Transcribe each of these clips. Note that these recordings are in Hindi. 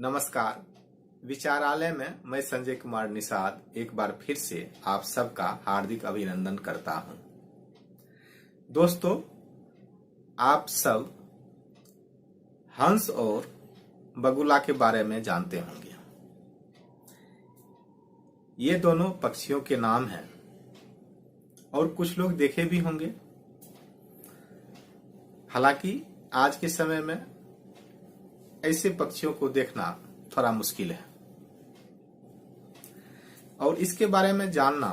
नमस्कार। विचारालय में मैं संजय कुमार निषाद एक बार फिर से आप सबका हार्दिक अभिनंदन करता हूं। दोस्तों, आप सब हंस और बगुला के बारे में जानते होंगे। ये दोनों पक्षियों के नाम हैं और कुछ लोग देखे भी होंगे। हालांकि आज के समय में ऐसे पक्षियों को देखना थोड़ा मुश्किल है और इसके बारे में जानना,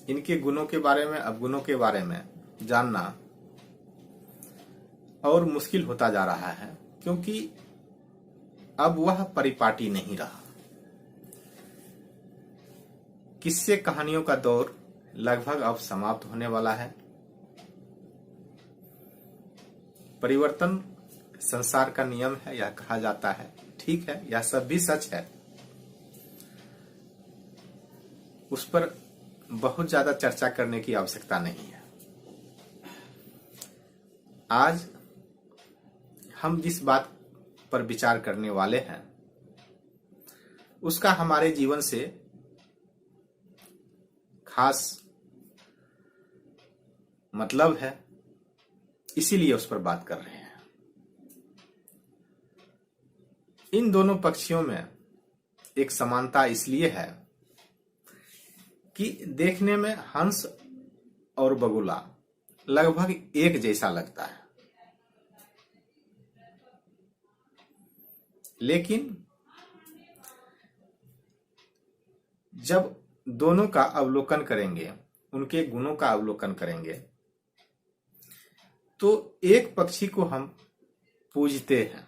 इनके गुणों के बारे में, अवगुणों के बारे में जानना और मुश्किल होता जा रहा है, क्योंकि अब वह परिपाटी नहीं रहा। किस्से कहानियों का दौर लगभग अब समाप्त होने वाला है। परिवर्तन संसार का नियम है, यह कहा जाता है। ठीक है, यह सब भी सच है। उस पर बहुत ज्यादा चर्चा करने की आवश्यकता नहीं है। आज हम जिस बात पर विचार करने वाले हैं उसका हमारे जीवन से खास मतलब है, इसीलिए उस पर बात कर रहे हैं। इन दोनों पक्षियों में एक समानता इसलिए है कि देखने में हंस और बगुला लगभग एक जैसा लगता है, लेकिन जब दोनों का अवलोकन करेंगे, उनके गुणों का अवलोकन करेंगे, तो एक पक्षी को हम पूजते हैं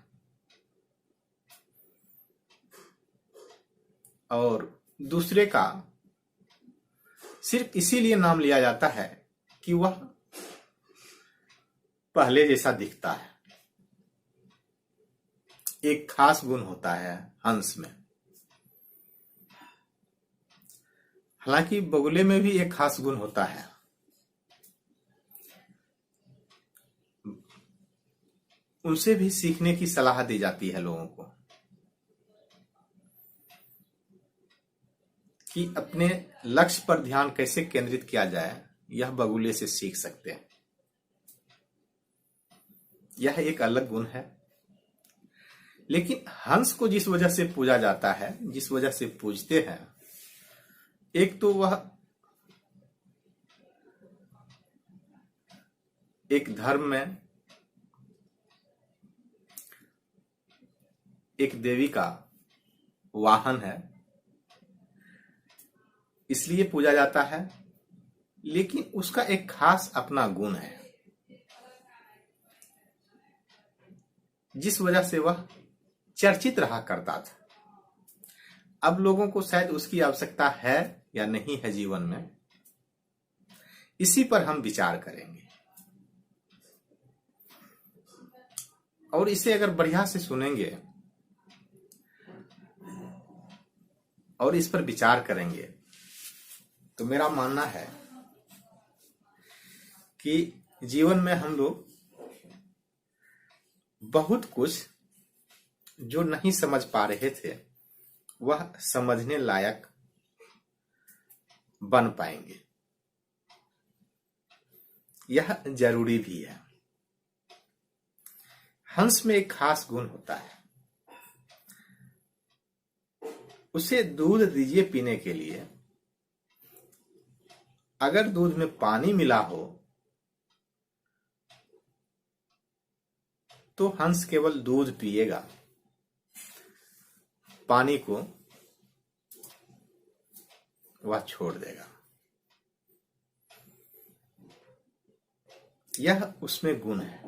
और दूसरे का सिर्फ इसीलिए नाम लिया जाता है कि वह पहले जैसा दिखता है। एक खास गुण होता है हंस में। हालांकि बगुले में भी एक खास गुण होता है। उनसे भी सीखने की सलाह दी जाती है लोगों को कि अपने लक्ष्य पर ध्यान कैसे केंद्रित किया जाए। यह बगुले से सीख सकते हैं। यह एक अलग गुण है। लेकिन हंस को जिस वजह से पूजा जाता है, जिस वजह से पूजते हैं, एक तो वह एक धर्म में एक देवी का वाहन है, इसलिए पूजा जाता है। लेकिन उसका एक खास अपना गुण है, जिस वजह से वह चर्चित रहा करता था। अब लोगों को शायद उसकी आवश्यकता है या नहीं है जीवन में, इसी पर हम विचार करेंगे। और इसे अगर बढ़िया से सुनेंगे और इस पर विचार करेंगे तो मेरा मानना है कि जीवन में हम लोग बहुत कुछ जो नहीं समझ पा रहे थे वह समझने लायक बन पाएंगे। यह जरूरी भी है। हंस में एक खास गुण होता है। उसे दूध दीजिए पीने के लिए, अगर दूध में पानी मिला हो तो हंस केवल दूध पिएगा, पानी को वह छोड़ देगा। यह उसमें गुण है।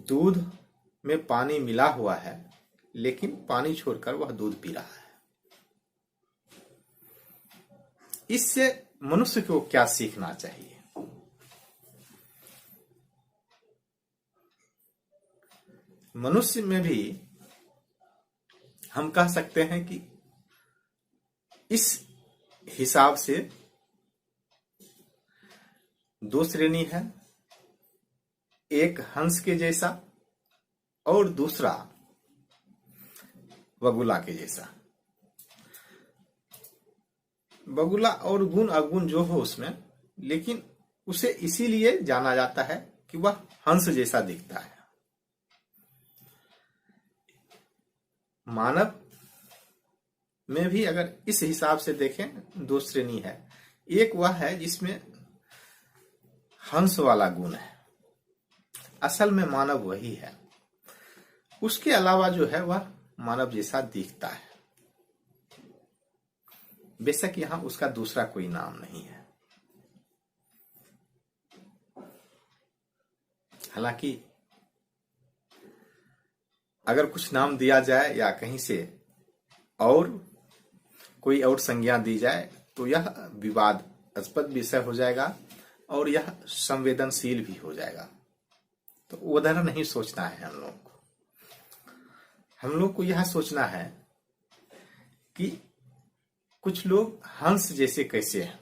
दूध में पानी मिला हुआ है, लेकिन पानी छोड़कर वह दूध पी रहा है। इससे मनुष्य को क्या सीखना चाहिए? मनुष्य में भी हम कह सकते हैं कि इस हिसाब से 2 श्रेणी है। एक हंस के जैसा और दूसरा बगुला के जैसा। बगुला और गुण अवगुण जो हो उसमें, लेकिन उसे इसीलिए जाना जाता है कि वह हंस जैसा दिखता है। मानव में भी अगर इस हिसाब से देखें, दो श्रेणी है। एक वह है जिसमें हंस वाला गुण है, असल में मानव वही है। उसके अलावा जो है वह मानव जैसा दिखता है, बेशक यहां उसका दूसरा कोई नाम नहीं है। हालांकि अगर कुछ नाम दिया जाए या कहीं से और कोई और संज्ञा दी जाए तो यह विवादास्पद विषय हो जाएगा और यह संवेदनशील भी हो जाएगा। तो उधर नहीं सोचना है हम लोग को। हम लोग को यह सोचना है कि कुछ लोग हंस जैसे कैसे हैं।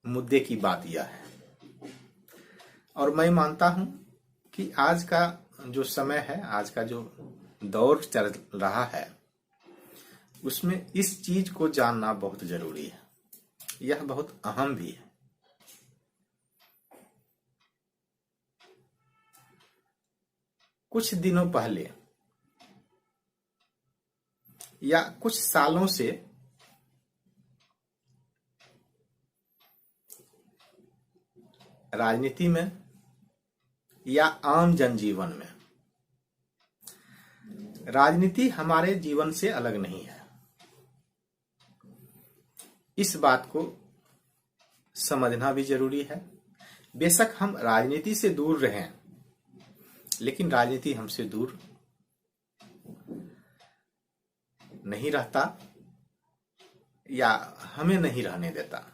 मुद्दे की बात यह है, और मैं मानता हूं कि आज का जो समय है, आज का जो दौर चल रहा है, उसमें इस चीज को जानना बहुत जरूरी है। यह बहुत अहम भी है। कुछ दिनों पहले या कुछ सालों से राजनीति में या आम जनजीवन में, राजनीति हमारे जीवन से अलग नहीं है। इस बात को समझना भी जरूरी है। बेशक हम राजनीति से दूर रहें, लेकिन राजनीति हमसे दूर नहीं रहता या हमें नहीं रहने देता।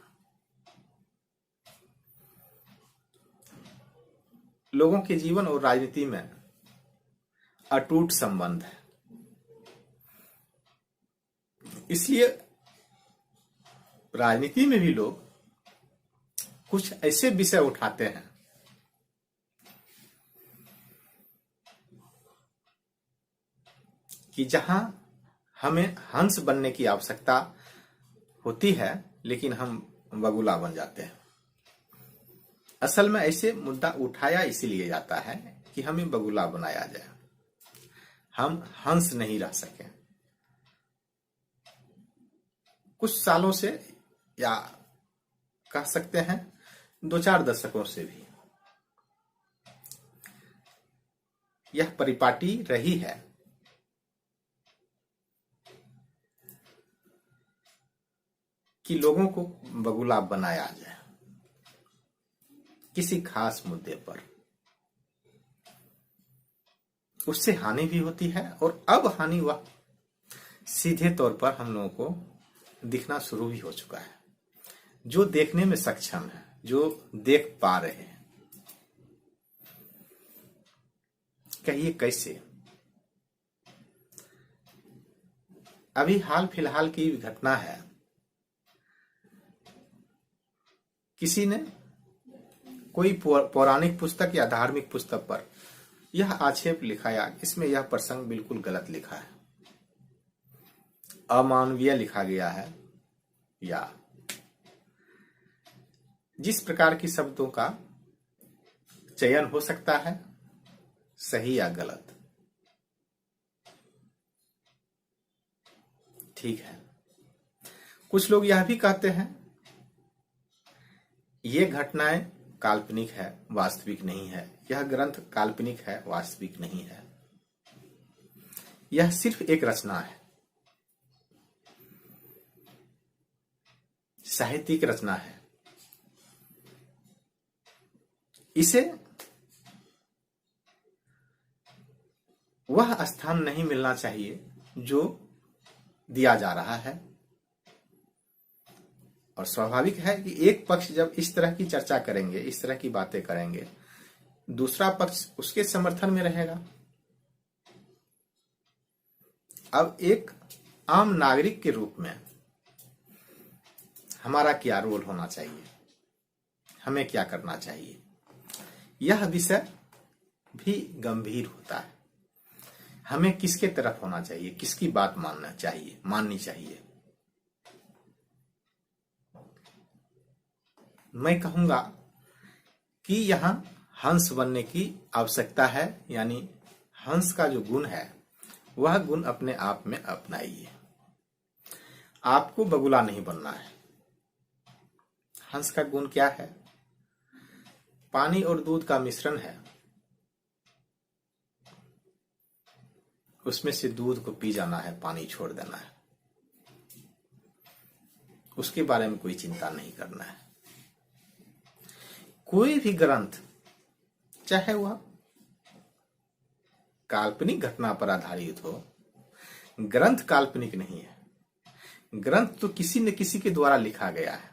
लोगों के जीवन और राजनीति में अटूट संबंध है। इसलिए राजनीति में भी लोग कुछ ऐसे विषय उठाते हैं कि जहां हमें हंस बनने की आवश्यकता होती है, लेकिन हम बगुला बन जाते हैं। असल में ऐसे मुद्दा उठाया इसीलिए जाता है कि हमें बगुला बनाया जाए, हम हंस नहीं रह सके। कुछ सालों से या कह सकते हैं 2-4 दशकों से भी यह परिपाटी रही है कि लोगों को बगुला बनाया जाए किसी खास मुद्दे पर। उससे हानि भी होती है, और अब हानि वह सीधे तौर पर हम लोगों को दिखना शुरू भी हो चुका है। जो देखने में सक्षम है, जो देख पा रहे हैं, कहिए कैसे। अभी हाल फिलहाल की घटना है, किसी ने कोई पौराणिक पुस्तक या धार्मिक पुस्तक पर यह आक्षेप लिखाया, इसमें यह प्रसंग बिल्कुल गलत लिखा है, अमानवीय लिखा गया है, या जिस प्रकार की शब्दों का चयन हो सकता है, सही या गलत, ठीक है। कुछ लोग यह भी कहते हैं ये घटनाएं काल्पनिक है, वास्तविक नहीं है। यह ग्रंथ काल्पनिक है, वास्तविक नहीं है। यह सिर्फ एक रचना है, साहित्यिक रचना है। इसे वह स्थान नहीं मिलना चाहिए जो दिया जा रहा है, और स्वाभाविक है कि एक पक्ष जब इस तरह की चर्चा करेंगे, इस तरह की बातें करेंगे, दूसरा पक्ष उसके समर्थन में रहेगा। अब एक आम नागरिक के रूप में हमारा क्या रोल होना चाहिए, हमें क्या करना चाहिए, यह विषय भी गंभीर होता है। हमें किसके तरफ होना चाहिए, किसकी बात माननी चाहिए। मैं कहूंगा कि यहाँ हंस बनने की आवश्यकता है, यानी हंस का जो गुण है वह गुण अपने आप में अपनाइए। आपको बगुला नहीं बनना है। हंस का गुण क्या है? पानी और दूध का मिश्रण है, उसमें से दूध को पी जाना है, पानी छोड़ देना है, उसके बारे में कोई चिंता नहीं करना है। कोई भी ग्रंथ, चाहे वह काल्पनिक घटना पर आधारित हो, ग्रंथ काल्पनिक नहीं है। ग्रंथ तो किसी न किसी के द्वारा लिखा गया है।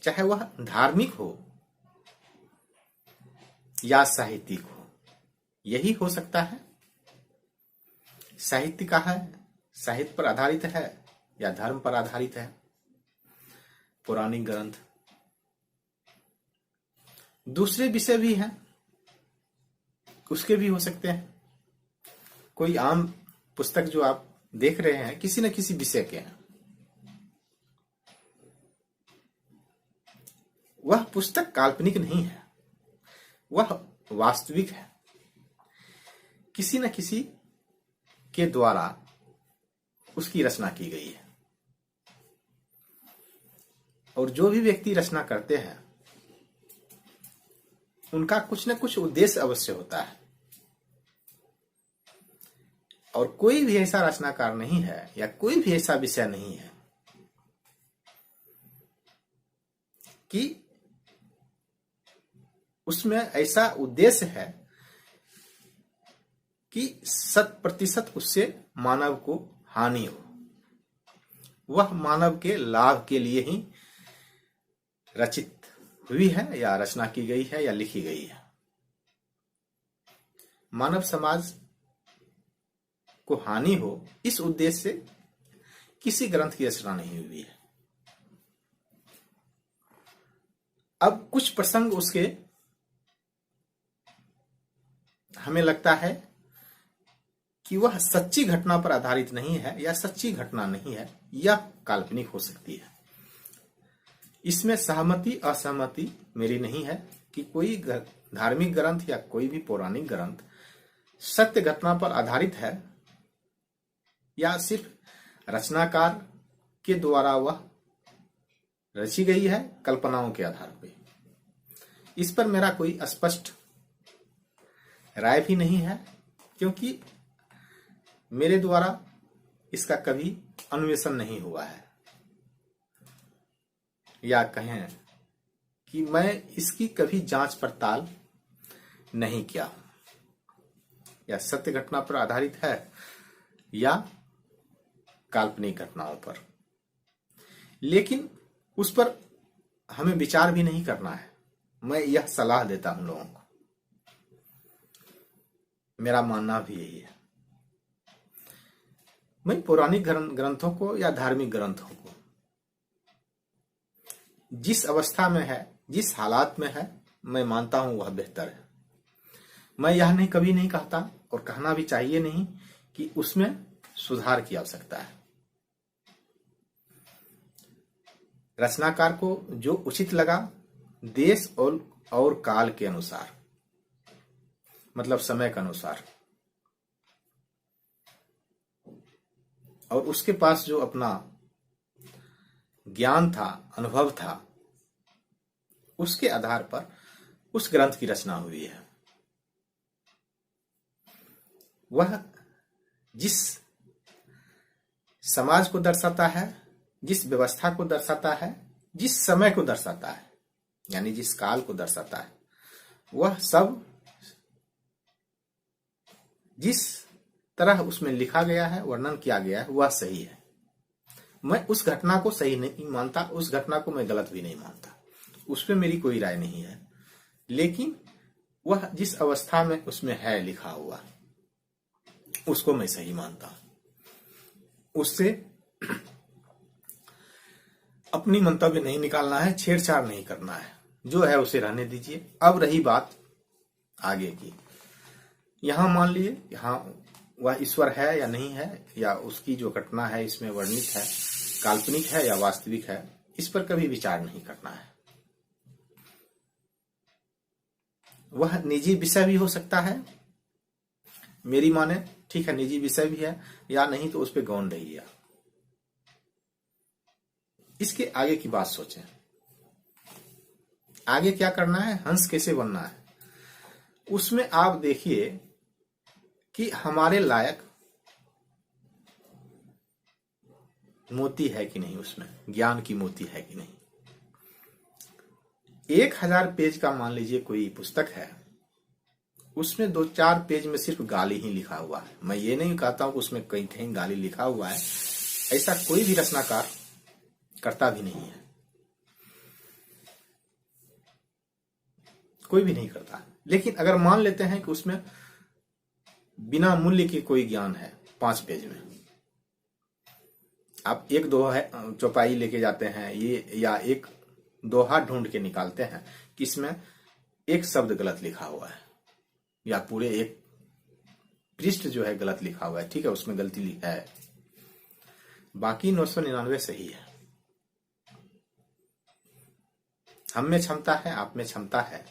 चाहे वह धार्मिक हो या साहित्यिक हो, यही हो सकता है। साहित्य का है, साहित्य पर आधारित है या धर्म पर आधारित है। पौराणिक ग्रंथ, दूसरे विषय भी हैं, उसके भी हो सकते हैं। कोई आम पुस्तक जो आप देख रहे हैं किसी न किसी विषय के हैं, वह पुस्तक काल्पनिक नहीं है, वह वास्तविक है। किसी न किसी के द्वारा उसकी रचना की गई है। और जो भी व्यक्ति रचना करते हैं उनका कुछ न कुछ उद्देश्य अवश्य होता है। और कोई भी ऐसा रचनाकार नहीं है या कोई भी ऐसा विषय नहीं है कि उसमें ऐसा उद्देश्य है कि 100% उससे मानव को हानि हो। वह मानव के लाभ के लिए ही रचित हुई है या रचना की गई है या लिखी गई है। मानव समाज को हानि हो इस उद्देश्य से किसी ग्रंथ की रचना नहीं हुई है। अब कुछ प्रसंग उसके हमें लगता है कि वह सच्ची घटना पर आधारित नहीं है या सच्ची घटना नहीं है, यह काल्पनिक हो सकती है। इसमें सहमति असहमति मेरी नहीं है कि कोई धार्मिक ग्रंथ या कोई भी पौराणिक ग्रंथ सत्य घटना पर आधारित है या सिर्फ रचनाकार के द्वारा वह रची गई है कल्पनाओं के आधार पर। इस पर मेरा कोई स्पष्ट राय भी नहीं है, क्योंकि मेरे द्वारा इसका कभी अन्वेषण नहीं हुआ है, या कहें कि मैं इसकी कभी जांच पड़ताल नहीं किया, या सत्य घटना पर आधारित है या काल्पनिक घटनाओं पर। लेकिन उस पर हमें विचार भी नहीं करना है। मैं यह सलाह देता हूं लोगों को, मेरा मानना भी यही है। मैं पौराणिक ग्रंथों को या धार्मिक ग्रंथों को जिस अवस्था में है, जिस हालात में है, मैं मानता हूं वह बेहतर है। मैं यह नहीं कभी नहीं कहता और कहना भी चाहिए नहीं कि उसमें सुधार की आवश्यकता है। रचनाकार को जो उचित लगा देश और काल के अनुसार, मतलब समय के अनुसार, और उसके पास जो अपना ज्ञान था, अनुभव था, उसके आधार पर उस ग्रंथ की रचना हुई है। वह जिस समाज को दर्शाता है, जिस व्यवस्था को दर्शाता है, जिस समय को दर्शाता है, यानी जिस काल को दर्शाता है, वह सब जिस तरह उसमें लिखा गया है, वर्णन किया गया है, वह सही है। मैं उस घटना को सही नहीं मानता, उस घटना को मैं गलत भी नहीं मानता, उस पर मेरी कोई राय नहीं है। लेकिन वह जिस अवस्था में उसमें है लिखा हुआ, उसको मैं सही मानता हूं। उससे अपनी मंतव्य नहीं निकालना है, छेड़छाड़ नहीं करना है, जो है उसे रहने दीजिए। अब रही बात आगे की, यहां मान लिए यहां वह ईश्वर है या नहीं है, या उसकी जो घटना है इसमें वर्णित है काल्पनिक है या वास्तविक है, इस पर कभी विचार नहीं करना है। वह निजी विषय भी हो सकता है, मेरी माने ठीक है निजी विषय भी है, या नहीं तो उस पर गौन रहिए। इसके आगे की बात सोचें, आगे क्या करना है, हंस कैसे बनना है। उसमें आप देखिए कि हमारे लायक मोती है कि नहीं, उसमें ज्ञान की मोती है कि नहीं। 1000 पेज का मान लीजिए कोई पुस्तक है, उसमें 2-4 पेज में सिर्फ गाली ही लिखा हुआ है। मैं ये नहीं कहता हूं कि उसमें कहीं कहीं गाली लिखा हुआ है, ऐसा कोई भी रचनाकार करता भी नहीं है, कोई भी नहीं करता। लेकिन अगर मान लेते हैं कि उसमें बिना मूल्य के कोई ज्ञान है 5 पेज में, आप एक दोहा चौपाई लेके जाते हैं ये, या एक दोहा ढूंढ के निकालते हैं कि इसमें एक शब्द गलत लिखा हुआ है, या पूरे एक पृष्ठ जो है गलत लिखा हुआ है, ठीक है उसमें गलती है, बाकी 999 सही है। हम में क्षमता है, आप में क्षमता है,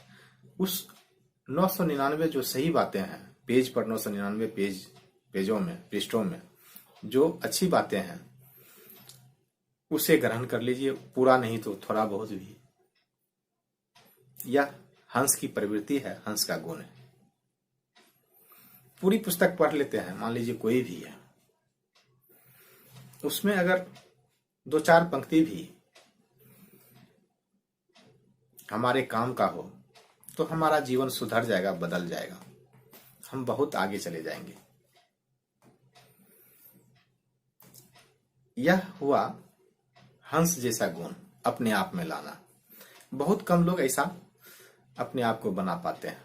उस 999 जो सही बातें हैं पेज पर, 999 पेजों में, पृष्ठों में जो अच्छी बातें हैं उसे ग्रहण कर लीजिए, पूरा नहीं तो थोड़ा बहुत भी। यह हंस की प्रवृत्ति है, हंस का गुण है। पूरी पुस्तक पढ़ लेते हैं, मान लीजिए कोई भी है, उसमें अगर 2-4 पंक्ति भी हमारे काम का हो तो हमारा जीवन सुधर जाएगा, बदल जाएगा, हम बहुत आगे चले जाएंगे। यह हुआ हंस जैसा गुण अपने आप में लाना। बहुत कम लोग ऐसा अपने आप को बना पाते हैं।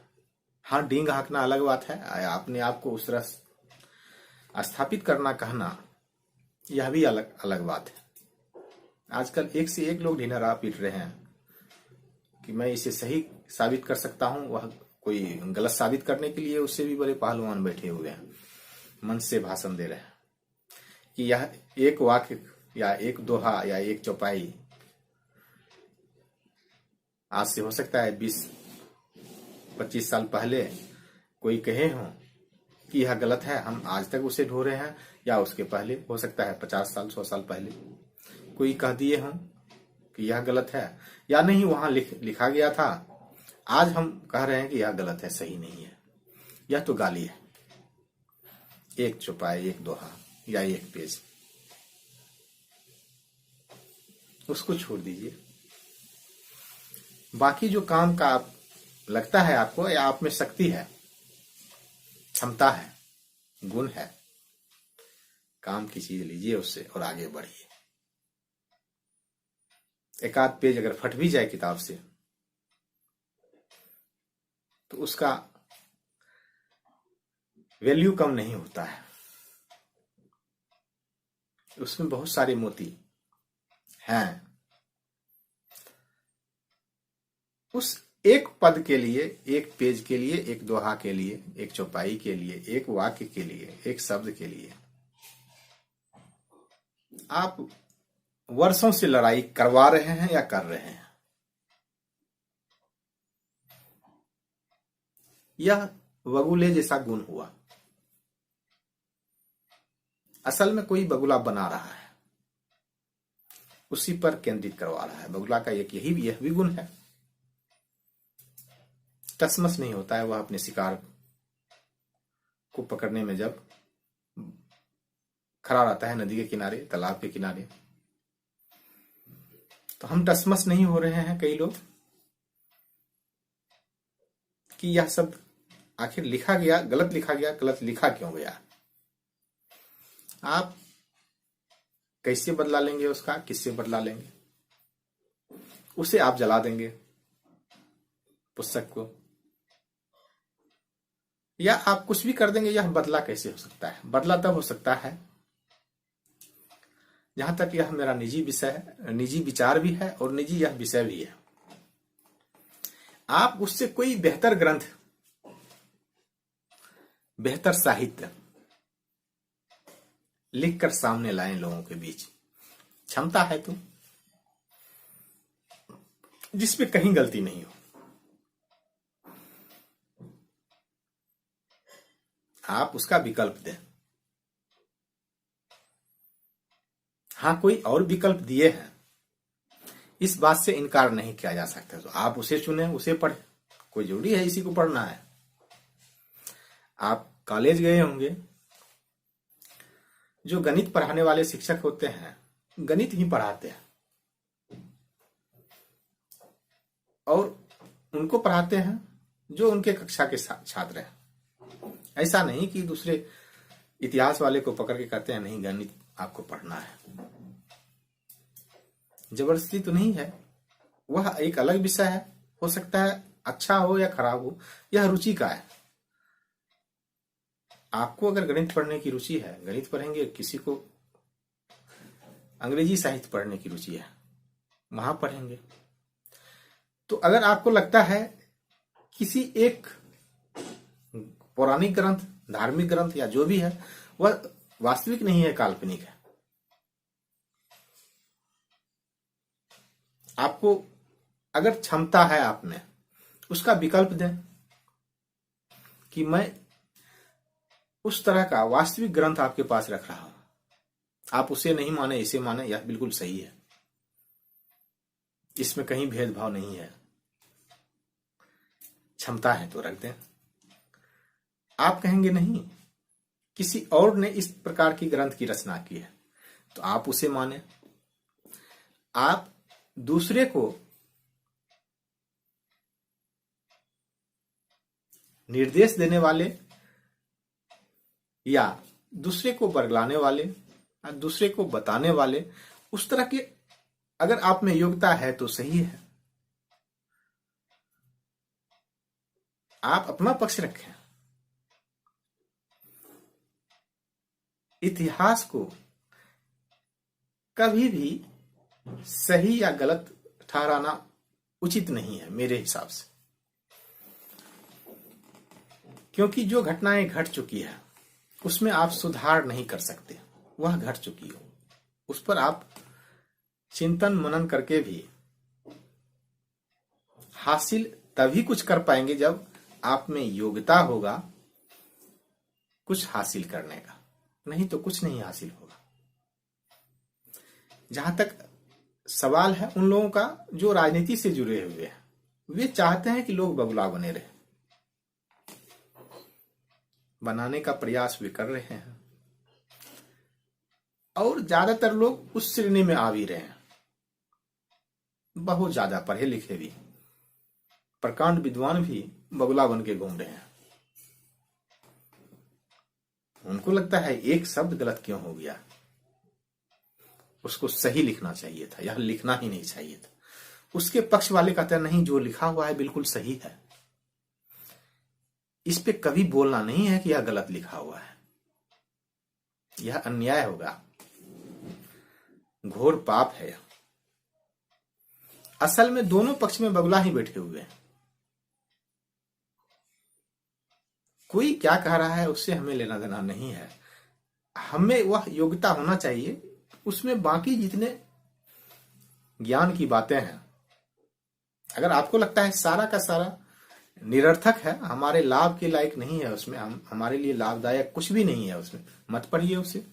हाँ, डींग हाँकना अलग बात है, अपने आप को उस तरह स्थापित करना कहना यह भी अलग अलग बात है। आजकल एक से एक लोग ढिंढोरा पीट रहे हैं कि मैं इसे सही साबित कर सकता हूं, वह कोई गलत साबित करने के लिए उससे भी बड़े पहलवान बैठे हुए हैं, मंच से भाषण दे रहे हैं कि यह एक वाक्य या एक दोहा या एक चौपाई आज से हो सकता है 20-25 साल पहले कोई कहे हो कि यह गलत है, हम आज तक उसे ढो रहे हैं, या उसके पहले हो सकता है 50 साल 100 साल पहले कोई कह दिए हों कि यह गलत है, या नहीं वहां लिखा गया था, आज हम कह रहे हैं कि यह गलत है, सही नहीं है। यह तो गाली है। एक चौपाई, एक दोहा या एक पेज, उसको छोड़ दीजिए। बाकी जो काम का आप लगता है आपको, या आप में शक्ति है, क्षमता है, गुण है, काम की चीज लीजिए उससे और आगे बढ़िए। एक आध पेज अगर फट भी जाए किताब से तो उसका वैल्यू कम नहीं होता है, उसमें बहुत सारे मोती हैं। उस एक पद के लिए, एक पेज के लिए, एक दोहा के लिए, एक चौपाई के लिए, एक वाक्य के लिए, एक शब्द के लिए आप वर्षों से लड़ाई करवा रहे हैं या कर रहे हैं। यह बगुले जैसा गुण हुआ। असल में कोई बगुला बना रहा है, उसी पर केंद्रित करवा रहा है। बगुला का एक यह भी गुण है, टसमस नहीं होता है। वह अपने शिकार को पकड़ने में जब खड़ा रहता है नदी के किनारे, तालाब के किनारे, तो हम टसमस नहीं हो रहे हैं कई लोग कि यह शब्द आखिर लिखा गया, गलत लिखा गया, गलत लिखा क्यों गया। आप कैसे बदला लेंगे उसका, किससे बदला लेंगे, उसे आप जला देंगे पुस्तक को, या आप कुछ भी कर देंगे। यह बदला कैसे हो सकता है। बदला तब हो सकता है जहां तक यह मेरा निजी विषय है, निजी विचार भी है और निजी यह विषय भी है, आप उससे कोई बेहतर ग्रंथ, बेहतर साहित्य लिखकर सामने लाएं लोगों के बीच। क्षमता है तो, जिसमें कहीं गलती नहीं हो। आप उसका विकल्प दें। हाँ, कोई और विकल्प दिए हैं, इस बात से इनकार नहीं किया जा सकता, तो आप उसे चुने, उसे पढ़े। कोई जरूरी है इसी को पढ़ना है। आप कॉलेज गए होंगे, जो गणित पढ़ाने वाले शिक्षक होते हैं गणित ही पढ़ाते हैं, और उनको पढ़ाते हैं जो उनके कक्षा के छात्र हैं। ऐसा नहीं कि दूसरे इतिहास वाले को पकड़ के कहते हैं नहीं गणित आपको पढ़ना है। जबरदस्ती तो नहीं है, वह एक अलग विषय है। हो सकता है अच्छा हो या खराब हो, यह रुचि का है। आपको अगर गणित पढ़ने की रुचि है, गणित पढ़ेंगे। किसी को अंग्रेजी साहित्य पढ़ने की रुचि है, वहां पढ़ेंगे। तो अगर आपको लगता है किसी एक पौराणिक ग्रंथ, धार्मिक ग्रंथ या जो भी है वह वास्तविक नहीं है, काल्पनिक है, आपको अगर क्षमता है आप में, उसका विकल्प दें कि मैं उस तरह का वास्तविक ग्रंथ आपके पास रख रहा हूं। आप उसे नहीं माने, इसे माने, यह बिल्कुल सही है। इसमें कहीं भेदभाव नहीं है। क्षमता है तो रख दें। आप कहेंगे नहीं, किसी और ने इस प्रकार की ग्रंथ की रचना की है, तो आप उसे माने। आप दूसरे को निर्देश देने वाले या दूसरे को बरगलाने वाले या दूसरे को बताने वाले, उस तरह के अगर आप में योग्यता है तो सही है। आप अपना पक्ष रखें। इतिहास को कभी भी सही या गलत ठहराना उचित नहीं है मेरे हिसाब से, क्योंकि जो घटनाएं घट चुकी है उसमें आप सुधार नहीं कर सकते। वह घट चुकी हो, उस पर आप चिंतन मनन करके भी हासिल तभी कुछ कर पाएंगे जब आप में योग्यता होगा कुछ हासिल करने का, नहीं तो कुछ नहीं हासिल होगा। जहां तक सवाल है उन लोगों का जो राजनीति से जुड़े हुए हैं, वे चाहते हैं कि लोग बगुला बने रहे, बनाने का प्रयास वे कर रहे हैं, और ज्यादातर लोग उस श्रेणी में आ भी रहे हैं। बहुत ज्यादा पढ़े लिखे भी, प्रकांड विद्वान भी बगुला बन के घूम रहे हैं। उनको लगता है एक शब्द गलत क्यों हो गया, उसको सही लिखना चाहिए था, यह लिखना ही नहीं चाहिए था। उसके पक्ष वाले कहते हैं नहीं, जो लिखा हुआ है बिल्कुल सही है, इस पे कभी बोलना नहीं है कि यह गलत लिखा हुआ है, यह अन्याय होगा, घोर पाप है। असल में दोनों पक्ष में बगुला ही बैठे हुए हैं। कोई क्या कह रहा है उससे हमें लेना देना नहीं है। हमें वह योग्यता होना चाहिए, उसमें बाकी जितने ज्ञान की बातें हैं, अगर आपको लगता है सारा का सारा निरर्थक है, हमारे लाभ के लायक नहीं है, उसमें हमारे लिए लाभदायक कुछ भी नहीं है, उसमें मत पढ़िए उसे।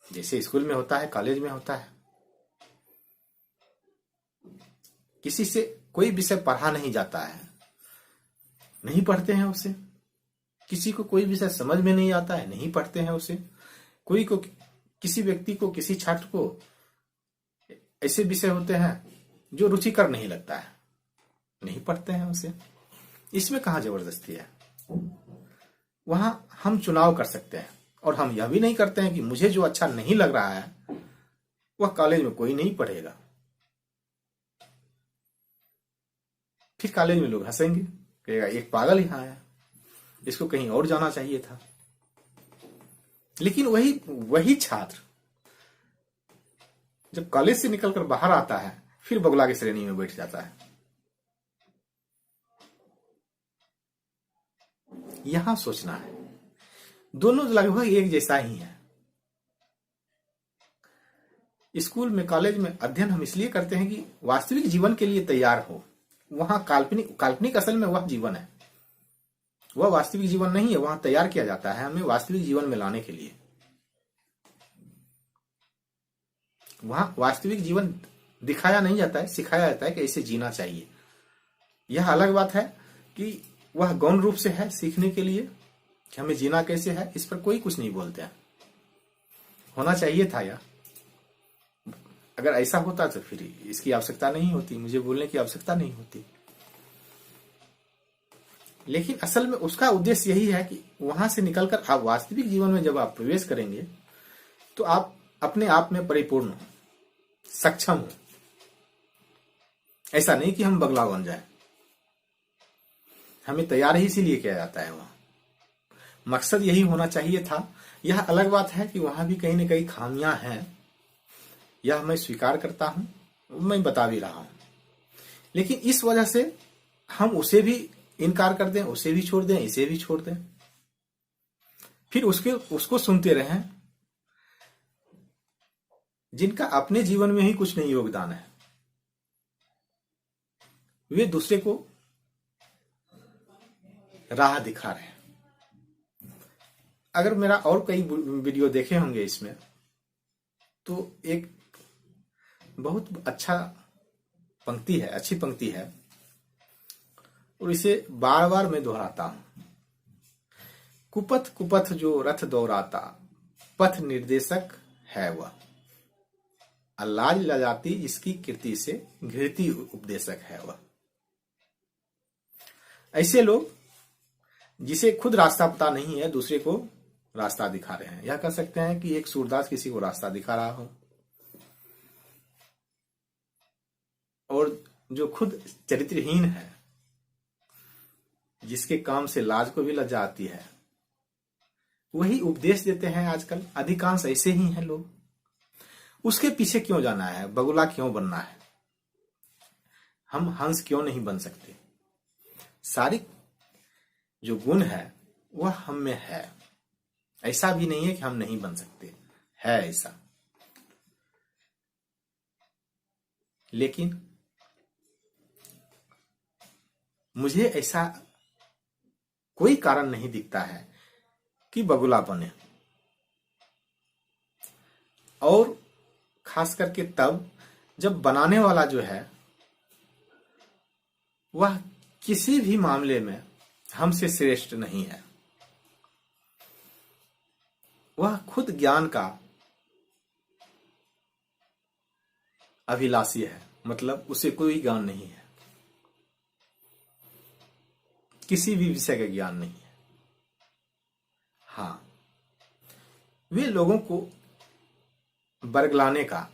जैसे स्कूल में होता है, कॉलेज में होता है, किसी से कोई विषय पढ़ा नहीं जाता है, नहीं पढ़ते हैं उसे। किसी को कोई विषय समझ में नहीं आता है, नहीं पढ़ते हैं उसे। कोई को, किसी व्यक्ति को, किसी छात्र को ऐसे विषय होते हैं जो रुचिकर नहीं लगता है, नहीं पढ़ते हैं उसे। इसमें कहां जबरदस्ती है। वहां हम चुनाव कर सकते हैं, और हम यह भी नहीं करते हैं कि मुझे जो अच्छा नहीं लग रहा है वह कॉलेज में कोई नहीं पढ़ेगा। फिर कॉलेज में लोग हंसेंगे, कहेगा एक पागल यहाँ आया, इसको कहीं और जाना चाहिए था। लेकिन वही वही छात्र जब कॉलेज से निकलकर बाहर आता है फिर बगुला की श्रेणी में बैठ जाता है। यहां सोचना है, दोनों लगभग एक जैसा ही है। स्कूल में कॉलेज में अध्ययन हम इसलिए करते हैं कि वास्तविक जीवन के लिए तैयार हो। वहां काल्पनिक काल्पनिक असल में वह जीवन है, वह वास्तविक जीवन नहीं है। वहां तैयार किया जाता है हमें वास्तविक जीवन में लाने के लिए। वहां वास्तविक जीवन दिखाया नहीं जाता है, सिखाया जाता है कि ऐसे जीना चाहिए। यह अलग बात है कि वह गौण रूप से है सीखने के लिए कि हमें जीना कैसे है, इस पर कोई कुछ नहीं बोलते हैं। होना चाहिए था यार, अगर ऐसा होता तो फिर इसकी आवश्यकता नहीं होती, मुझे बोलने की आवश्यकता नहीं होती। लेकिन असल में उसका उद्देश्य यही है कि वहां से निकलकर आप वास्तविक जीवन में जब आप प्रवेश करेंगे तो आप अपने आप में परिपूर्ण हो, सक्षम हो। ऐसा नहीं कि हम बगला बन जाए, हमें तैयार ही इसीलिए किया जाता है। वहां मकसद यही होना चाहिए था। यह अलग बात है कि वहां भी कहीं न कहीं खामियां हैं, यह मैं स्वीकार करता हूं, मैं बता भी रहा हूं। लेकिन इस वजह से हम उसे भी इनकार कर दें, उसे भी छोड़ दें, इसे भी छोड़ दें, फिर उसको सुनते रहें जिनका अपने जीवन में ही कुछ नहीं योगदान है। वे दूसरे को राह दिखा रहे हैं। अगर मेरा और कई वीडियो देखे होंगे इसमें, तो एक बहुत अच्छा पंक्ति है, अच्छी पंक्ति है, और इसे बार बार मैं दोहराता हूं। कुपथ कुपथ जो रथ दौड़ाता, पथ निर्देशक है वह। अल्लाज लजाती इसकी कीर्ति से, घृति उपदेशक है वह। ऐसे लोग जिसे खुद रास्ता पता नहीं है, दूसरे को रास्ता दिखा रहे हैं। यह कह सकते हैं कि एक सूरदास किसी को रास्ता दिखा रहा हो, और जो खुद चरित्रहीन है, जिसके काम से लाज को भी लज्जा आती है, वही उपदेश देते हैं। आजकल अधिकांश ऐसे ही हैं लोग। उसके पीछे क्यों जाना है, बगुला क्यों बनना है? हम हंस क्यों नहीं बन सकते? सारी जो गुण है वह हम में है। ऐसा भी नहीं है कि हम नहीं बन सकते, है ऐसा। लेकिन मुझे ऐसा कोई कारण नहीं दिखता है कि बगुला बने, और खास करके तब जब बनाने वाला जो है वह किसी भी मामले में हमसे श्रेष्ठ नहीं है। वह खुद ज्ञान का अभिलाषी है, मतलब उसे कोई ज्ञान नहीं है, किसी भी विषय का ज्ञान नहीं है। हाँ, वे लोगों को बरगलाने का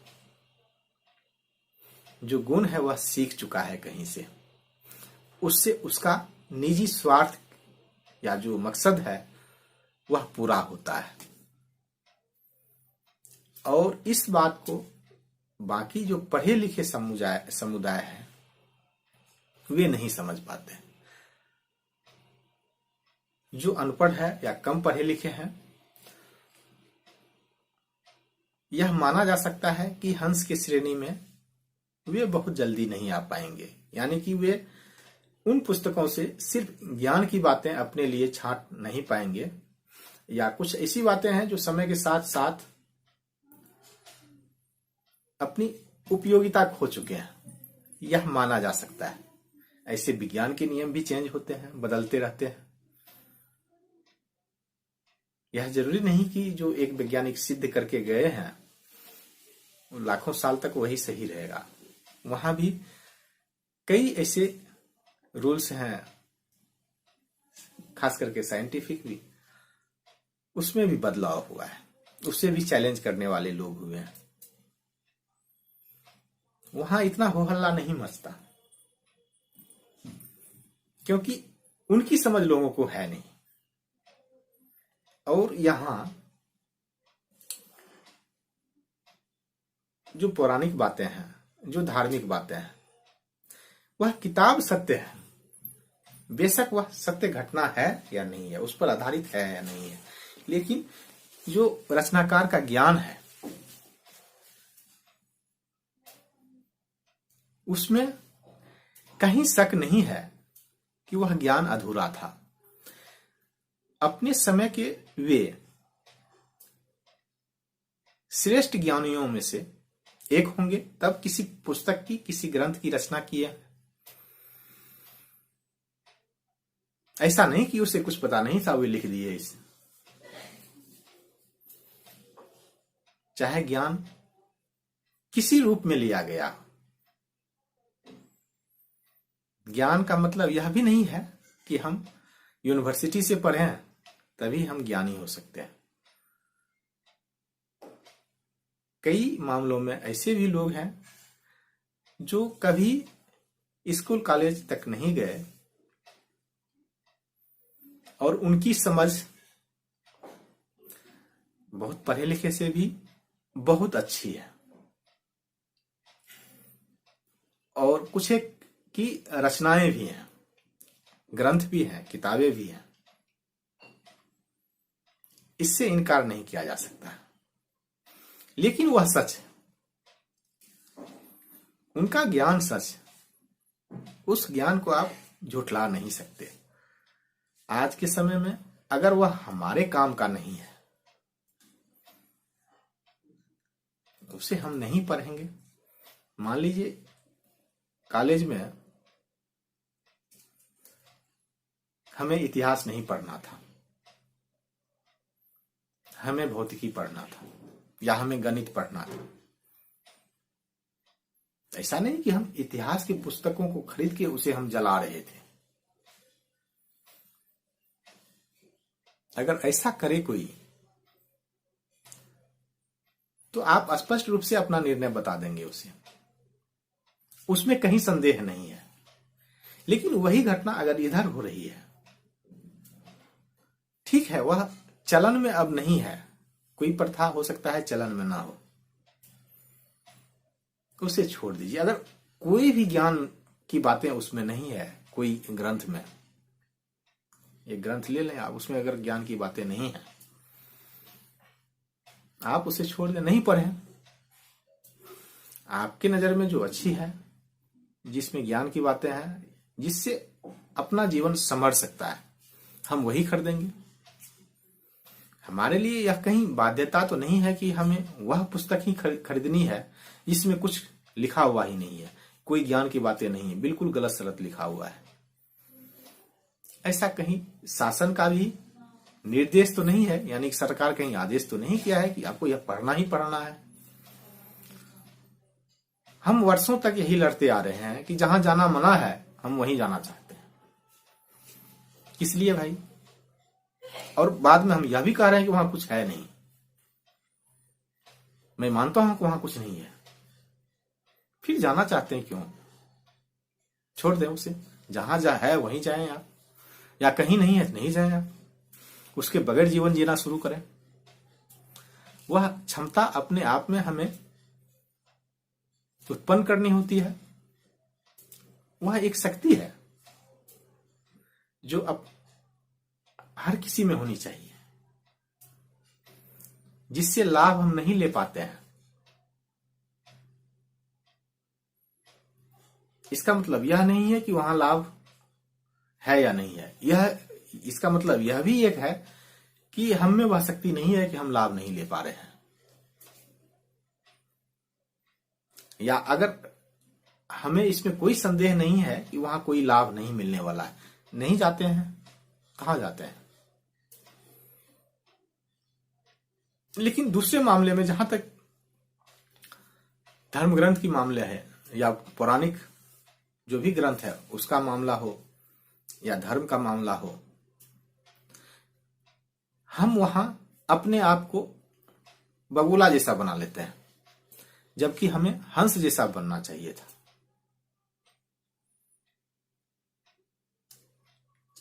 जो गुण है वह सीख चुका है कहीं से। उससे उसका निजी स्वार्थ या जो मकसद है वह पूरा होता है, और इस बात को बाकी जो पढ़े लिखे समुदाय है वे नहीं समझ पाते। जो अनपढ़ है या कम पढ़े लिखे हैं, यह माना जा सकता है कि हंस की श्रेणी में वे बहुत जल्दी नहीं आ पाएंगे। यानी कि वे उन पुस्तकों से सिर्फ ज्ञान की बातें अपने लिए छांट नहीं पाएंगे, या कुछ ऐसी बातें हैं जो समय के साथ साथ अपनी उपयोगिता खो चुके हैं, यह माना जा सकता है। ऐसे विज्ञान के नियम भी चेंज होते हैं, बदलते रहते हैं। यह जरूरी नहीं कि जो एक वैज्ञानिक सिद्ध करके गए हैं लाखों साल तक वही सही रहेगा। वहां भी कई ऐसे रूल्स हैं, खास करके साइंटिफिक भी, उसमें भी बदलाव हुआ है, उससे भी चैलेंज करने वाले लोग हुए हैं। वहां इतना हो हल्ला नहीं मचता, क्योंकि उनकी समझ लोगों को है नहीं। और यहां जो पौराणिक बातें हैं, जो धार्मिक बातें हैं, वह किताब सत्य है। बेशक वह सत्य घटना है या नहीं है, उस पर आधारित है या नहीं है, लेकिन जो रचनाकार का ज्ञान है उसमें कहीं शक नहीं है कि वह ज्ञान अधूरा था। अपने समय के वे श्रेष्ठ ज्ञानियों में से एक होंगे, तब किसी पुस्तक की, किसी ग्रंथ की रचना किए। ऐसा नहीं कि उसे कुछ पता नहीं था, वे लिख दिए इसे। चाहे ज्ञान किसी रूप में लिया गया, ज्ञान का मतलब यह भी नहीं है कि हम यूनिवर्सिटी से पढ़ें तभी हम ज्ञानी हो सकते हैं। कई मामलों में ऐसे भी लोग हैं जो कभी स्कूल कॉलेज तक नहीं गए और उनकी समझ बहुत पढ़े लिखे से भी बहुत अच्छी है, और कुछ एक की रचनाएं भी हैं, ग्रंथ भी हैं, किताबें भी हैं। इससे इनकार नहीं किया जा सकता, लेकिन वह सच है, उनका ज्ञान सच है, उस ज्ञान को आप झुठला नहीं सकते। आज के समय में अगर वह हमारे काम का नहीं है तो उसे हम नहीं पढ़ेंगे। मान लीजिए कॉलेज में हमें इतिहास नहीं पढ़ना था, हमें भौतिकी पढ़ना था या हमें गणित पढ़ना था। ऐसा नहीं कि हम इतिहास की पुस्तकों को खरीद के उसे हम जला रहे थे। अगर ऐसा करे कोई तो आप स्पष्ट रूप से अपना निर्णय बता देंगे उसे, उसमें कहीं संदेह नहीं है। लेकिन वही घटना अगर इधर हो रही है, ठीक है, वह चलन में अब नहीं है, कोई प्रथा हो सकता है चलन में ना हो, उसे छोड़ दीजिए। अगर कोई भी ज्ञान की बातें उसमें नहीं है, कोई ग्रंथ में, एक ग्रंथ ले लें आप, उसमें अगर ज्ञान की बातें नहीं है, आप उसे छोड़ दें, नहीं पढ़ें। आपकी नजर में जो अच्छी है, जिसमें ज्ञान की बातें हैं, जिससे अपना जीवन संभल सकता है, हम वही खरीदेंगे। हमारे लिए यह कहीं बाध्यता तो नहीं है कि हमें वह पुस्तक ही खरीदनी है जिसमें कुछ लिखा हुआ ही नहीं है, कोई ज्ञान की बातें नहीं है, बिल्कुल गलत सलत लिखा हुआ है। ऐसा कहीं शासन का भी निर्देश तो नहीं है, यानी कि सरकार कहीं आदेश तो नहीं किया है कि आपको यह पढ़ना ही पढ़ना है। हम वर्षों तक यही लड़ते आ रहे हैं कि जहां जाना मना है हम वहीं जाना चाहते हैं। किस लिए भाई? और बाद में हम यह भी कह रहे हैं कि वहां कुछ है नहीं। मैं मानता हूं कि वहां कुछ नहीं है, फिर जाना चाहते हैं क्यों? छोड़ दें उसे, जहां जा है वहीं जाएं आप, या कहीं नहीं है नहीं जाएं आप, उसके बगैर जीवन जीना शुरू करें। वह क्षमता अपने आप में हमें उत्पन्न करनी होती है। वह एक शक्ति है जो अब हर किसी में होनी चाहिए, जिससे लाभ हम नहीं ले पाते हैं। इसका मतलब यह नहीं है कि वहां लाभ है या नहीं है, इसका मतलब यह भी एक है कि हम में वह शक्ति नहीं है कि हम लाभ नहीं ले पा रहे हैं। या अगर हमें इसमें कोई संदेह नहीं है कि वहां कोई लाभ नहीं मिलने वाला है, नहीं जाते हैं, कहां जाते हैं। लेकिन दूसरे मामले में, जहां तक धर्म ग्रंथ की मामले है या पौराणिक जो भी ग्रंथ है उसका मामला हो या धर्म का मामला हो, हम वहां अपने आप को बगुला जैसा बना लेते हैं, जबकि हमें हंस जैसा बनना चाहिए था।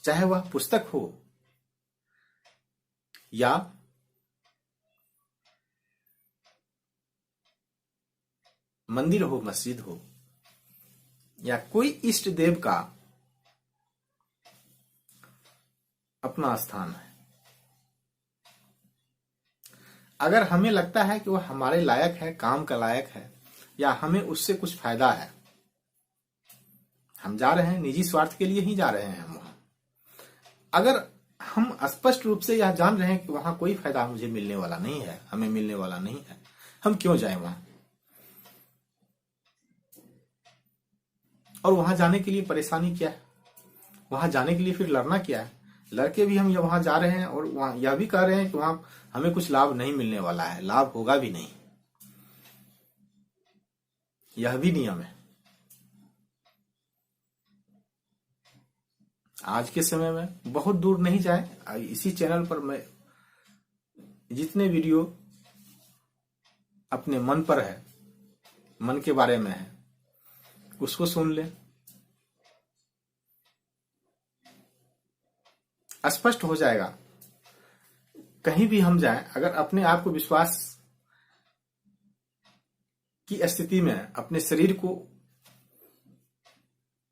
चाहे वह पुस्तक हो या मंदिर हो, मस्जिद हो, या कोई इष्ट देव का अपना स्थान है। अगर हमें लगता है कि वह हमारे लायक है, काम का लायक है, या हमें उससे कुछ फायदा है, हम जा रहे हैं, निजी स्वार्थ के लिए ही जा रहे हैं हम वहां। अगर हम स्पष्ट रूप से यह जान रहे हैं कि वहां कोई फायदा मुझे मिलने वाला नहीं है, हमें मिलने वाला नहीं है, हम क्यों जाएं वहां? और वहां जाने के लिए परेशानी क्या है? वहां जाने के लिए फिर लड़ना क्या है? लड़के भी हम वहां जा रहे हैं और वहां यह भी कह रहे हैं कि वहां हमें कुछ लाभ नहीं मिलने वाला है, लाभ होगा भी नहीं, यह भी नियम है। आज के समय में बहुत दूर नहीं जाए, इसी चैनल पर मैं जितने वीडियो अपने मन पर है, मन के बारे में है, उसको सुन ले। स्पष्ट हो जाएगा। कहीं भी हम जाएं, अगर अपने आप को विश्वास की स्थिति में अपने शरीर को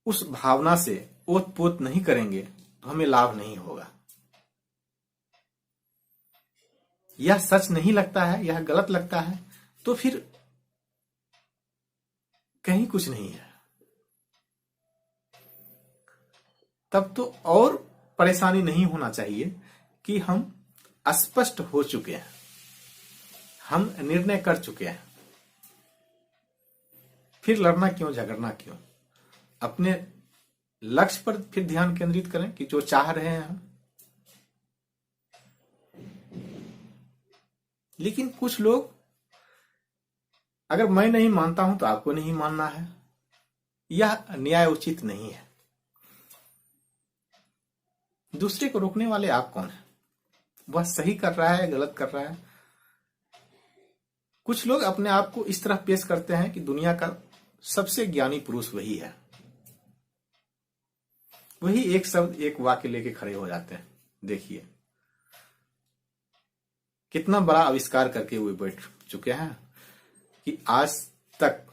उस भावना से ओत पोत नहीं करेंगे तो हमें लाभ नहीं होगा। यह सच नहीं लगता है, यह गलत लगता है, तो फिर कहीं कुछ नहीं है। तब तो और परेशानी नहीं होना चाहिए कि हम स्पष्ट हो चुके हैं, हम निर्णय कर चुके हैं, फिर लड़ना क्यों, झगड़ना क्यों? अपने लक्ष्य पर फिर ध्यान केंद्रित करें कि जो चाह रहे हैं हम। लेकिन कुछ लोग, अगर मैं नहीं मानता हूं तो आपको नहीं मानना है, यह न्याय उचित नहीं है। दूसरे को रोकने वाले आप कौन हैं? वह सही कर रहा है, गलत कर रहा है। कुछ लोग अपने आप को इस तरह पेश करते हैं कि दुनिया का सबसे ज्ञानी पुरुष वही है, वही एक शब्द एक वाक्य लेके खड़े हो जाते हैं। देखिए कितना बड़ा आविष्कार करके हुए बैठ चुके हैं कि आज तक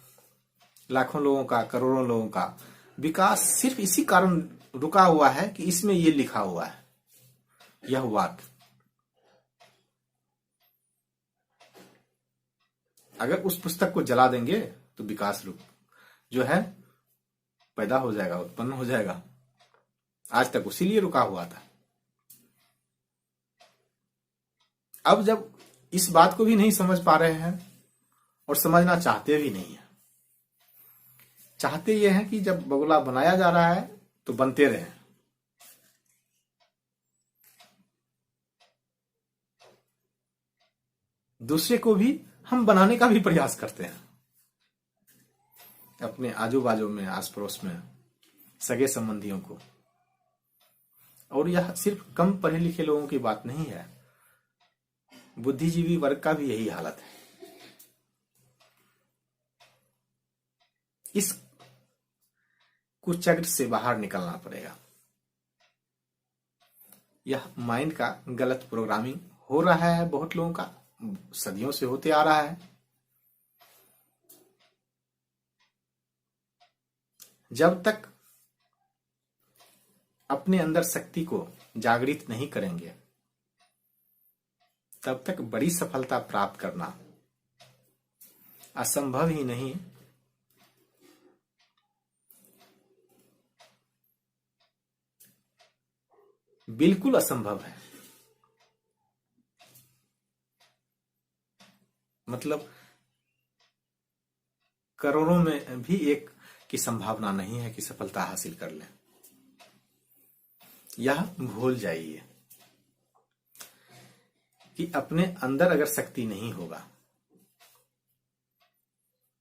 लाखों लोगों का, करोड़ों लोगों का विकास सिर्फ इसी कारण रुका हुआ है कि इसमें ये लिखा हुआ है, यह वाक्य। अगर उस पुस्तक को जला देंगे तो विकास रुक जो है पैदा हो जाएगा, उत्पन्न हो जाएगा। आज तक उसी लिए रुका हुआ था। अब जब इस बात को भी नहीं समझ पा रहे हैं और समझना चाहते भी नहीं है, चाहते ये हैं कि जब बगुला बनाया जा रहा है तो बनते रहे, दूसरे को भी हम बनाने का भी प्रयास करते हैं, अपने आजू बाजू में, आस पड़ोस में, सगे संबंधियों को। और यह सिर्फ कम पढ़े लिखे लोगों की बात नहीं है, बुद्धिजीवी वर्ग का भी यही हालत है। इस कुचक्र से बाहर निकलना पड़ेगा। यह माइंड का गलत प्रोग्रामिंग हो रहा है, बहुत लोगों का सदियों से होते आ रहा है। जब तक अपने अंदर शक्ति को जागृत नहीं करेंगे तब तक बड़ी सफलता प्राप्त करना असंभव ही नहीं, बिल्कुल असंभव है। मतलब करोड़ों में भी एक की संभावना नहीं है कि सफलता हासिल कर लें। यह भूल जाइए कि अपने अंदर अगर शक्ति नहीं होगा,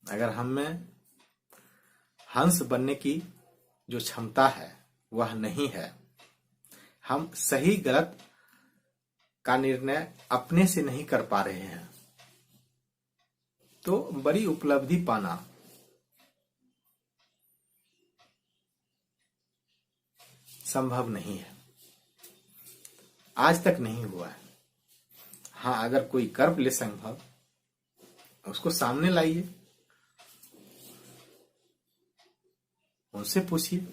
अगर हम में हंस बनने की जो क्षमता है वह नहीं है, हम सही गलत का निर्णय अपने से नहीं कर पा रहे हैं, तो बड़ी उपलब्धि पाना संभव नहीं है, आज तक नहीं हुआ है। हाँ, अगर कोई कर ले संभव, उसको सामने लाइए, उनसे पूछिए।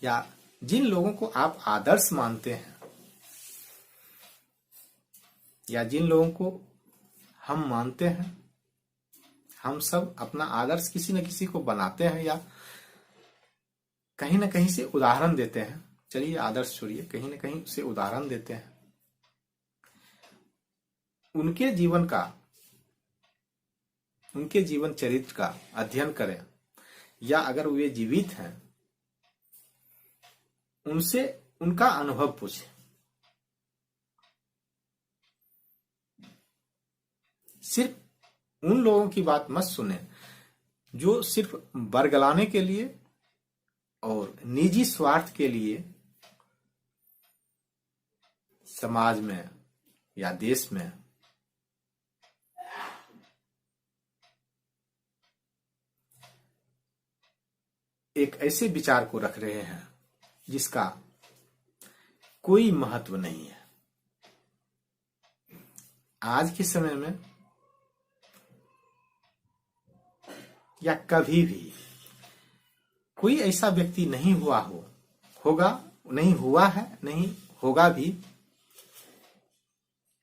या जिन लोगों को आप आदर्श मानते हैं, या जिन लोगों को हम मानते हैं, हम सब अपना आदर्श किसी न किसी को बनाते हैं या कहीं ना कहीं से उदाहरण देते हैं। चलिए आदर्श छोड़िए, कहीं ना कहीं से उदाहरण देते हैं। उनके जीवन का, उनके जीवन चरित्र का अध्ययन करें, या अगर वे जीवित हैं उनसे उनका अनुभव पूछें। सिर्फ उन लोगों की बात मत सुने जो सिर्फ बरगलाने के लिए और निजी स्वार्थ के लिए समाज में या देश में एक ऐसे विचार को रख रहे हैं जिसका कोई महत्व नहीं है। आज के समय में या कभी भी कोई ऐसा व्यक्ति नहीं हुआ होगा, नहीं हुआ है, नहीं होगा भी,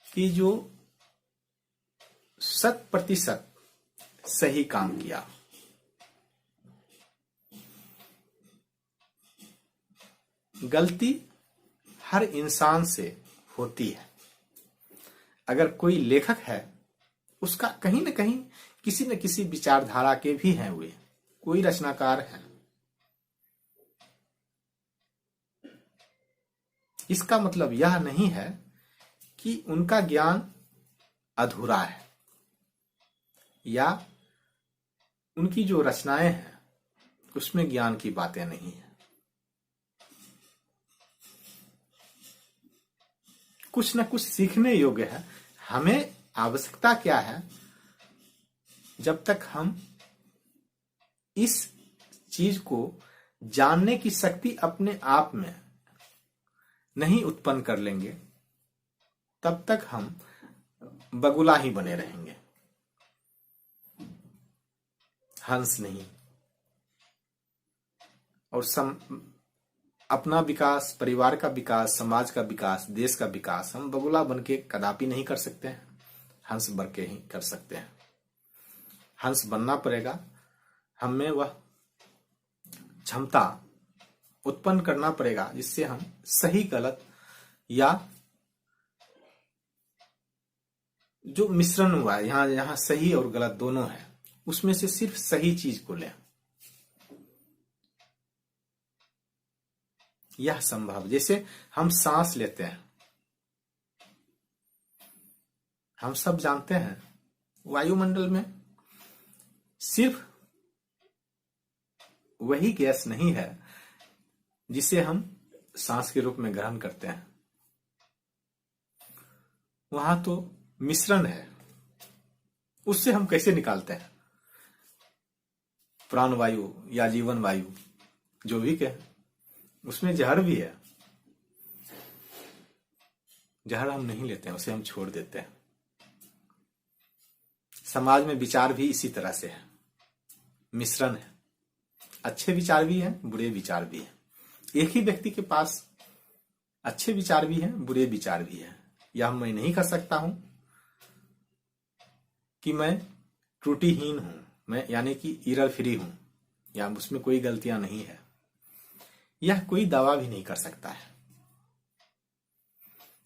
कि जो 100% सही काम किया। गलती हर इंसान से होती है। अगर कोई लेखक है, उसका कहीं न कहीं किसी न किसी विचारधारा के भी हैं वे, कोई रचनाकार है। इसका मतलब यह नहीं है कि उनका ज्ञान अधूरा है या उनकी जो रचनाएं हैं उसमें ज्ञान की बातें नहीं है। कुछ न कुछ सीखने योग्य है। हमें आवश्यकता क्या है, जब तक हम इस चीज को जानने की शक्ति अपने आप में नहीं उत्पन्न कर लेंगे, तब तक हम बगुला ही बने रहेंगे, हंस नहीं। और अपना विकास, परिवार का विकास, समाज का विकास, देश का विकास हम बगुला बन के कदापि नहीं कर सकते हैं, हंस बन के ही कर सकते हैं। हंस बनना पड़ेगा, हमें वह क्षमता उत्पन्न करना पड़ेगा जिससे हम सही गलत या जो मिश्रण हुआ है, यहां सही और गलत दोनों है, उसमें से सिर्फ सही चीज को लें। यह संभव। जैसे हम सांस लेते हैं, हम सब जानते हैं वायुमंडल में सिर्फ वही गैस नहीं है जिसे हम सांस के रूप में ग्रहण करते हैं, वहां तो मिश्रण है। उससे हम कैसे निकालते हैं? प्राण वायु या जीवन वायु जो भी कहे, उसमें जहर भी है। जहर हम नहीं लेते हैं, उसे हम छोड़ देते हैं। समाज में विचार भी इसी तरह से है, मिश्रण है। अच्छे विचार भी हैं, बुरे विचार भी हैं। एक ही व्यक्ति के पास अच्छे विचार भी हैं, बुरे विचार भी हैं। या मैं नहीं कर सकता हूं कि मैं त्रुटिहीन हूं, मैं यानी कि एरर फ्री हूं, या उसमें कोई गलतियां नहीं है, यह कोई दावा भी नहीं कर सकता है।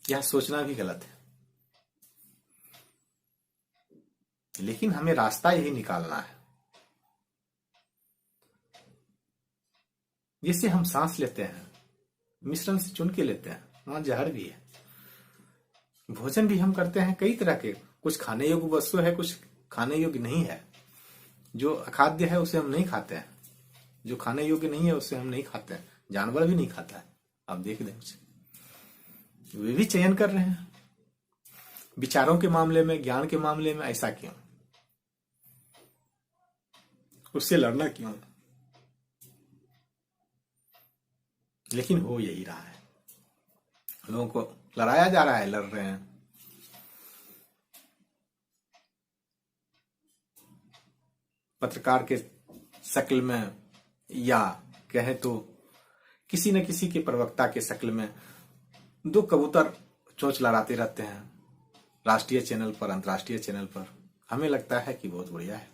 यह सोचना भी गलत है। लेकिन हमें रास्ता यही निकालना है। जैसे हम सांस लेते हैं, मिश्रण से चुन के लेते हैं, वहां जहर भी है। भोजन भी हम करते हैं कई तरह के, कुछ खाने योग्य वस्तु है, कुछ खाने योग्य नहीं है। जो अखाद्य है उसे हम नहीं खाते हैं, जो खाने योग्य नहीं है उसे हम नहीं खाते हैं। जानवर भी नहीं खाता है। आप देख दें उसे, वे भी चयन कर रहे हैं। विचारों के मामले में, ज्ञान के मामले में ऐसा क्यों? उससे लड़ना क्यों? लेकिन हो यही रहा है, लोगों को लड़ाया जा रहा है, लड़ रहे हैं। पत्रकार के शक्ल में या कहें तो किसी न किसी के प्रवक्ता के शक्ल में दो कबूतर चोंच लड़ाते रहते हैं राष्ट्रीय चैनल पर, अंतर्राष्ट्रीय चैनल पर। हमें लगता है कि बहुत बढ़िया है,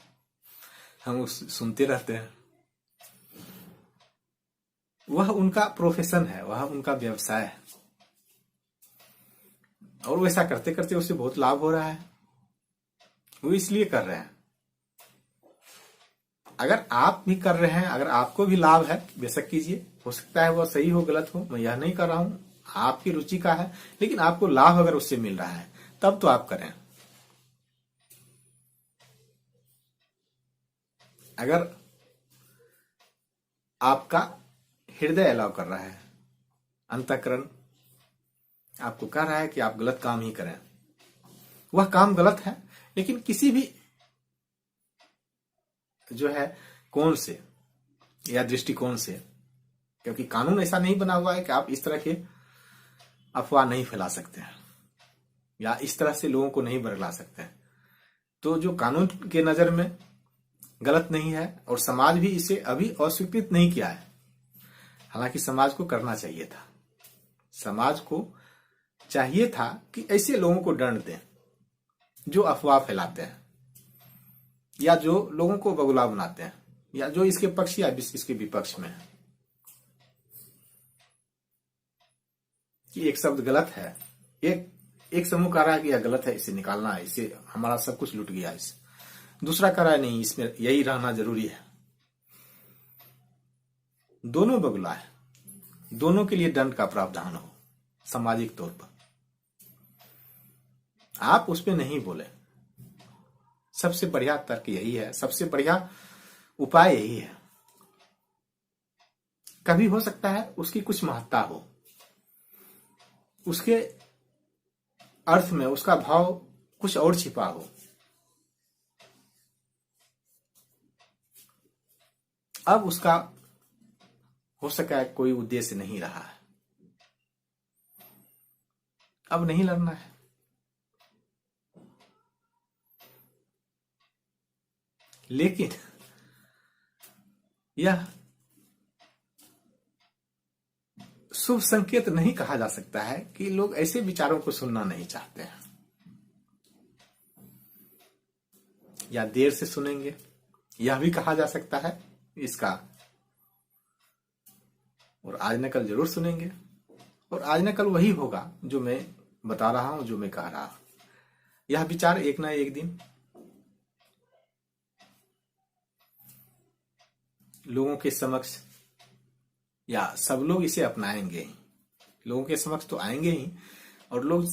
हम सुनते रहते हैं। वह उनका प्रोफेशन है, वह उनका व्यवसाय है, और वैसा करते करते उसे बहुत लाभ हो रहा है, वो इसलिए कर रहे हैं। अगर आप भी कर रहे हैं, अगर आपको भी लाभ है, बेशक कीजिए। हो सकता है वह सही हो, गलत हो, मैं यह नहीं कर रहा हूं, आपकी रुचि का है, लेकिन आपको लाभ अगर उससे मिल रहा है तब तो आप करें। अगर आपका हृदय अलाव कर रहा है, अंतःकरण आपको कह रहा है कि आप गलत काम ही करें, वह काम गलत है, लेकिन किसी भी जो है कोण से या दृष्टिकोण से, क्योंकि कानून ऐसा नहीं बना हुआ है कि आप इस तरह के अफवाह नहीं फैला सकते हैं या इस तरह से लोगों को नहीं बरगला सकते हैं। तो जो कानून के नजर में गलत नहीं है और समाज भी इसे अभी अस्वीकृत नहीं किया है, हालांकि समाज को करना चाहिए था। समाज को चाहिए था कि ऐसे लोगों को दंड दें जो अफवाह फैलाते हैं या जो लोगों को बगुला बनाते हैं या जो इसके पक्ष या इसके विपक्ष में है। कि एक शब्द गलत है, एक समूह कह रहा है कि यह गलत है, इसे निकालना है, इसे हमारा सब कुछ लुट गया, इसे दूसरा कह रहा है नहीं, इसमें यही रहना जरूरी है। दोनों बगुला है, दोनों के लिए दंड का प्रावधान हो सामाजिक तौर पर। आप उस पर नहीं बोले, सबसे बढ़िया तर्क यही है, सबसे बढ़िया उपाय यही है। कभी हो सकता है उसकी कुछ महत्ता हो, उसके अर्थ में उसका भाव कुछ और छिपा हो। अब उसका हो सका है कोई उद्देश्य नहीं रहा है, अब नहीं लड़ना है। लेकिन यह शुभ संकेत नहीं कहा जा सकता है कि लोग ऐसे विचारों को सुनना नहीं चाहते हैं या देर से सुनेंगे। यह भी कहा जा सकता है इसका, और आज न कल जरूर सुनेंगे, और आज न कल वही होगा जो मैं बता रहा हूं, जो मैं कह रहा हूं। यह विचार एक ना एक दिन लोगों के समक्ष, या सब लोग इसे अपनाएंगे ही, लोगों के समक्ष तो आएंगे ही, और लोग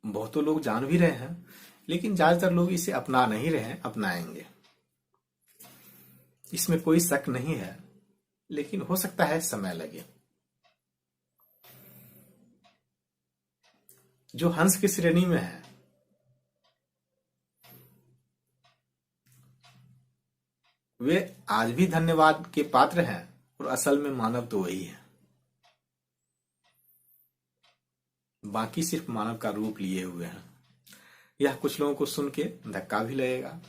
बहुतों लोग जान भी रहे हैं, लेकिन ज्यादातर लोग इसे अपना नहीं रहे हैं, अपनाएंगे, इसमें कोई शक नहीं है। लेकिन हो सकता है समय लगे। जो हंस की श्रेणी में है वे आज भी धन्यवाद के पात्र हैं, और असल में मानव तो वही है, बाकी सिर्फ मानव का रूप लिए हुए हैं। यह कुछ लोगों को सुन के धक्का भी लगेगा,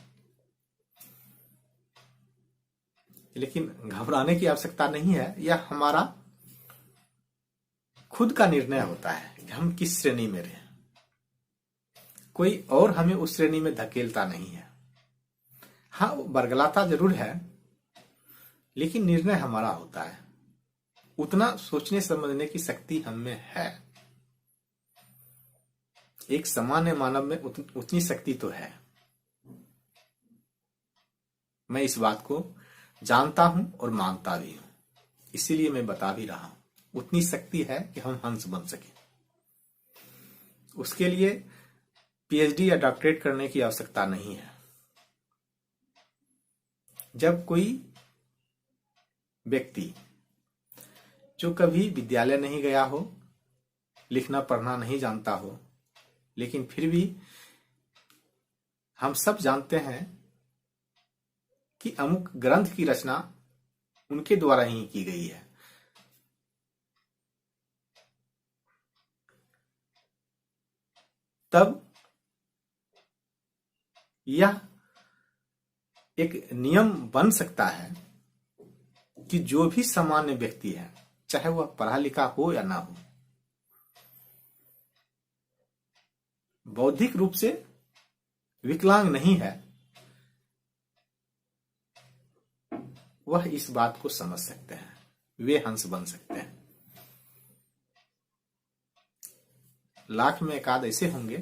लेकिन घबराने की आवश्यकता नहीं है। यह हमारा खुद का निर्णय होता है कि हम किस श्रेणी में रहें, कोई और हमें उस श्रेणी में धकेलता नहीं है। हाँ, बरगलाता जरूर है, लेकिन निर्णय हमारा होता है। उतना सोचने समझने की शक्ति हम में है, एक सामान्य मानव में उतनी शक्ति तो है। मैं इस बात को जानता हूं और मानता भी हूं, इसीलिए मैं बता भी रहा हूं। उतनी शक्ति है कि हम हंस बन सके। उसके लिए पीएचडी या डॉक्टरेट करने की आवश्यकता नहीं है। जब कोई व्यक्ति जो कभी विद्यालय नहीं गया हो, लिखना पढ़ना नहीं जानता हो, लेकिन फिर भी हम सब जानते हैं कि अमुक ग्रंथ की रचना उनके द्वारा ही की गई है, तब यह एक नियम बन सकता है कि जो भी सामान्य व्यक्ति है, चाहे वह पढ़ा लिखा हो या ना हो, बौद्धिक रूप से विकलांग नहीं है, वह इस बात को समझ सकते हैं, वे हंस बन सकते हैं। लाख में एक आध ऐसे होंगे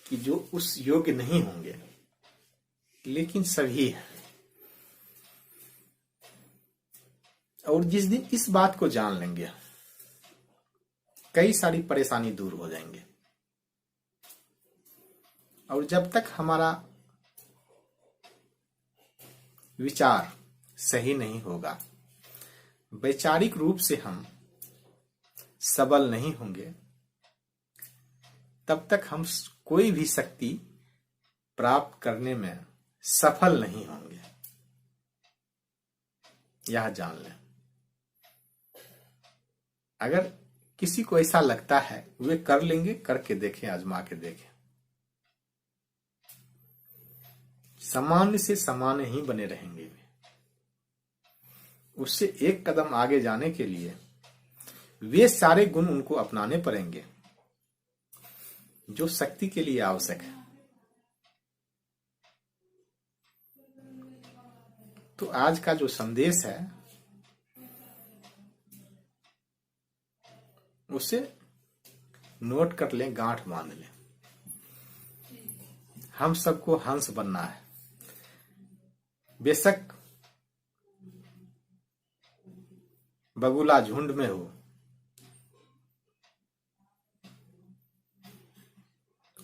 कि जो उस योग्य नहीं होंगे, लेकिन सभी हैं। और जिस दिन इस बात को जान लेंगे, कई सारी परेशानी दूर हो जाएंगे। और जब तक हमारा विचार सही नहीं होगा, वैचारिक रूप से हम सबल नहीं होंगे, तब तक हम कोई भी शक्ति प्राप्त करने में सफल नहीं होंगे। यह जान लें। अगर किसी को ऐसा लगता है वे कर लेंगे, करके देखें, आजमा के देखें। सामान्य से सामान्य ही बने रहेंगे वे। उससे एक कदम आगे जाने के लिए वे सारे गुण उनको अपनाने पड़ेंगे जो शक्ति के लिए आवश्यक है। तो आज का जो संदेश है उसे नोट कर लें, गांठ बांध लें। हम सबको हंस बनना है। बेशक बगुला झुंड में हो,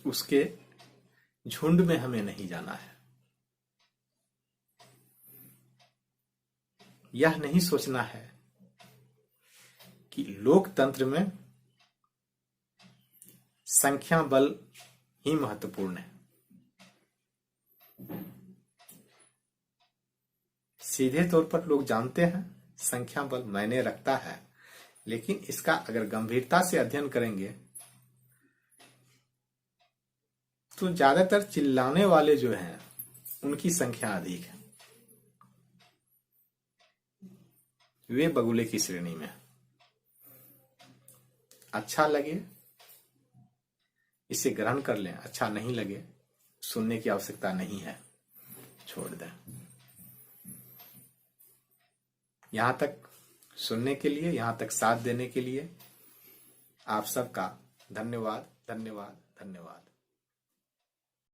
उसके झुंड में हमें नहीं जाना है। यह नहीं सोचना है कि लोकतंत्र में संख्या बल ही महत्वपूर्ण है। सीधे तौर पर लोग जानते हैं संख्या बल मायने रखता है, लेकिन इसका अगर गंभीरता से अध्ययन करेंगे तो ज्यादातर चिल्लाने वाले जो हैं उनकी संख्या अधिक है। वे बगुले की श्रेणी में। अच्छा लगे इसे ग्रहण कर लें, अच्छा नहीं लगे सुनने की आवश्यकता नहीं है, छोड़ दें। यहां तक सुनने के लिए, यहां तक साथ देने के लिए आप सबका धन्यवाद, धन्यवाद, धन्यवाद।